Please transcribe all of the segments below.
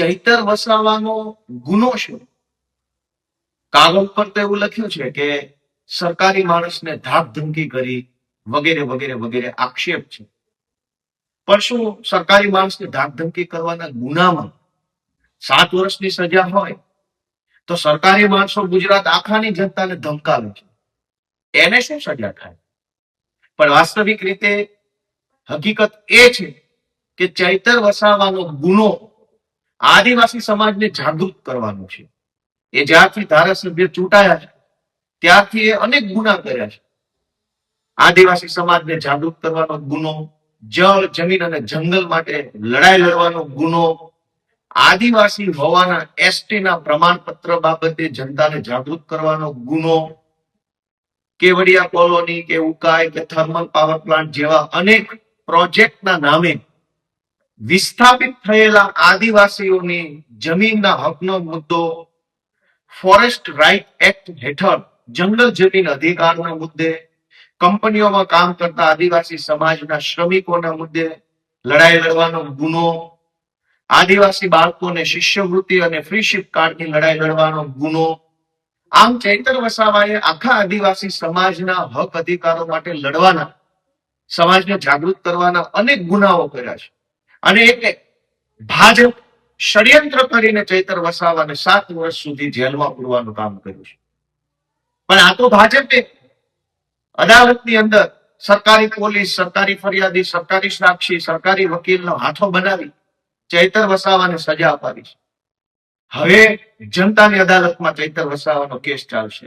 ચૈતર વસાવાનો ગુનો શું? કાગળ પર તો એવું લખ્યું છે કે સરકારી માણસને ધાક ધમકી કરી વગેરે વગેરે વગેરે આક્ષેપ છે. પણ શું સરકારી માણસને ધાક ધમકી કરવાના ગુનામાં 7 વર્ષની સજા હોય તો સરકારી માણસો ગુજરાત આખાની જનતાને ધમકાવે છે, એને શું સજા થાય? પણ વાસ્તવિક રીતે હકીકત એ છે કે ચૈતર વસાવાનો ગુનો આદિવાસી સમાજને જાગૃત કરવાનો છે. એ જ્યારથી ધારાસભ્ય ચૂંટાયા છે ત્યારથી એ અનેક ગુના કર્યા છે. આદિવાસી સમાજને જાગૃત કરવાનો ગુનો, જળ, જમીન અને જંગલ માટે લડાઈ લડવાનો ગુનો, આદિવાસી હોવાના એસટી ના પ્રમાણપત્ર બાબતે જનતાને જાગૃત કરવાનો ગુનો, કેવડિયા કોલોની કે ઉકાઈ કે થર્મલ પાવર પ્લાન્ટ જેવા અનેક પ્રોજેક્ટના નામે વિસ્થાપિત થયેલા આદિવાસીઓની જમીનના હકનો મુદ્દો, ફોરેસ્ટ રાઇટ એક્ટ હેઠળ જંગલ જમીન અધિકારના મુદ્દે, કંપનીઓમાં કામ કરતા આદિવાસી સમાજના શ્રમિકોના મુદ્દે લડાઈ લડવાનો ગુનો, આદિવાસી બાળકોને શિષ્યવૃત્તિ અને ફ્રી શિપ કાર્ડની લડાઈ લડવાનો ગુનો. આમ ચૈતર વસાવાએ આખા આદિવાસી સમાજના હક અધિકારો માટે લડવાના, સમાજને જાગૃત કરવાના અનેક ગુનાઓ કર્યા છે. અને એટલે ભાજપ ષડયંત્ર કરીને ચૈતર વસાવાને 7 વર્ષ સુધી જેલમાં પૂરવાનું કામ કર્યું છે. પણ આ તો ભાજપે અદાલતની અંદર સરકારી પોલીસ, સરકારી ફરિયાદી, સરકારી સાક્ષી, સરકારી વકીલનો હાથો બનાવી ચૈતર વસાવાને સજા અપાવી છે. હવે જનતાની અદાલતમાં ચૈતર વસાવાનો કેસ ચાલશે.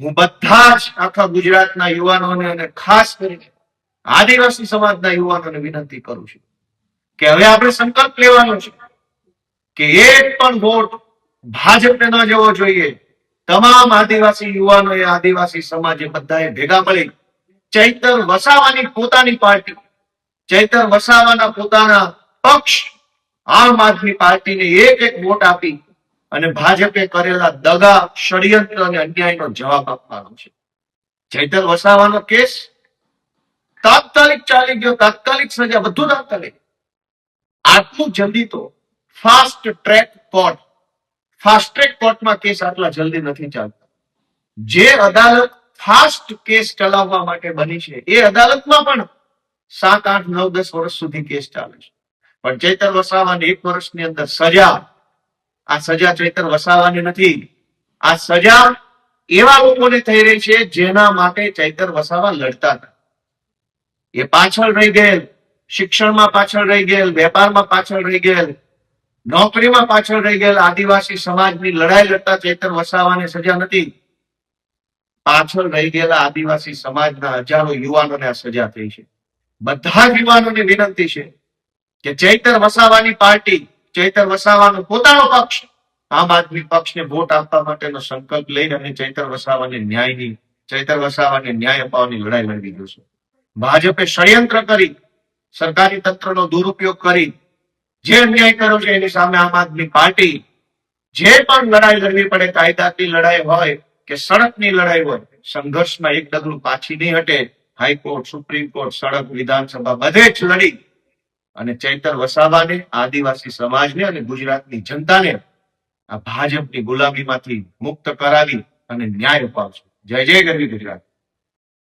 હું બધા જ આખા ગુજરાતના યુવાનોને અને ખાસ કરીને આદિવાસી સમાજના યુવાનોને વિનંતી કરું છું કે હવે આપણે સંકલ્પ લેવાનો છે કે એક પણ વોટ ભાજપને ન જવો જોઈએ. તમામ આદિવાસી યુવાનોએ, આદિવાસી સમાજે બધાએ ભેગા મળી ચૈતર વસાવાની પોતાની પાર્ટી, ચૈતર વસાવાના પોતાના પક્ષ આમ આદમી પાર્ટીને એક વોટ આપી અને ભાજપે કરેલા દગા, ષડયંત્ર અને અન્યાયનો જવાબ આપવાનો છે. ચૈતર વસાવાનો કેસ તાત્કાલિક ચાલી ગયો, તાત્કાલિક સજા, બધું તાત્કાલિક. આટલું જલ્દી તો fast track court, fast track કોર્ટમાં કેસ આટલા જલ્દી નથી ચાલતા. જે અદાલત ફાસ્ટ કેસ ચલાવવા માટે બની છે એ અદાલતમાં પણ 7, 8, 9, 10 વર્ષ સુધી કેસ ચાલે છે. પણ ચૈતર વસાવાને 1 વર્ષની અંદર સજા. આ સજા ચૈતર વસાવાની નથી, આ સજા એવા લોકોને થઈ રહી છે જેના માટે ચૈતર વસાવા લડતા હતા. એ પાછળ રહી ગયેલ, શિક્ષણમાં પાછળ રહી ગયેલ, વેપારમાં પાછળ રહી ગયેલ, નોકરીમાં પાછળ રહી ગયેલ આદિવાસી સમાજની લડાઈ લડતા ચૈતર વસાવાને સજા નથી. પાછળ રહી ગયેલા આદિવાસી સમાજના હજારો યુવાનોને આ સજા થઈ છે. બધા જ યુવાનોને વિનંતી છે કે ચૈતર વસાવાની પાર્ટી, ચૈતર વસાવાનો પોતાનો પક્ષ, આમ આદમી પક્ષને વોટ આપવા માટેનો સંકલ્પ લઈને અને ચૈતર વસાવાને ન્યાય અપાવવાની લડાઈ લડવી જોશે. ભાજપે ષડયંત્ર કરી, સરકારી તંત્રનો દુરુપયોગ કરી જે અન્યાય કર્યો છે એની સામે આમ આદમી પાર્ટી જે પણ લડાઈ લડવી પડે, કાયદાની લડાઈ હોય કે સડકની લડાઈ હોય, સંઘર્ષમાં એક ડગલું પાછી નહીં હટે. હાઈકોર્ટ, સુપ્રીમ કોર્ટ, સડક, વિધાનસભા બધે જ લડી અને ચૈતર વસાવાને, આદિવાસી સમાજને અને ગુજરાતની જનતાને આ ભાજપની ગુલામીમાંથી મુક્ત કરાવી અને ન્યાય અપાવશે. જય જય ગરવી ગુજરાત.